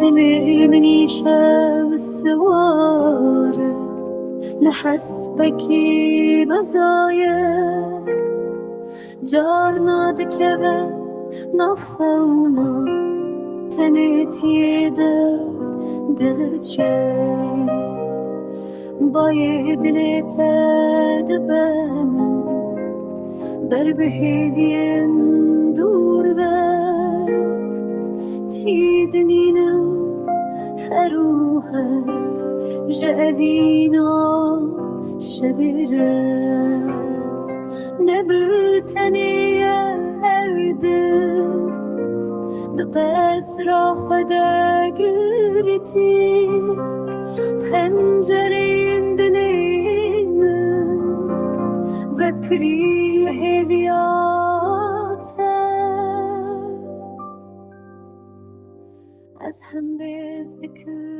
دلي مني شاف السوارة لحسبك مزايا جارنا دكبه نفونا تنت يدا دلچه باید لتا دبنا بر بهین دور و تیدنینم هروها جاوینا شبیره نبتنی هرده دقیس را خدا گرتی پنجره دلیم و کلیل هویاته از هم بزدکمیشه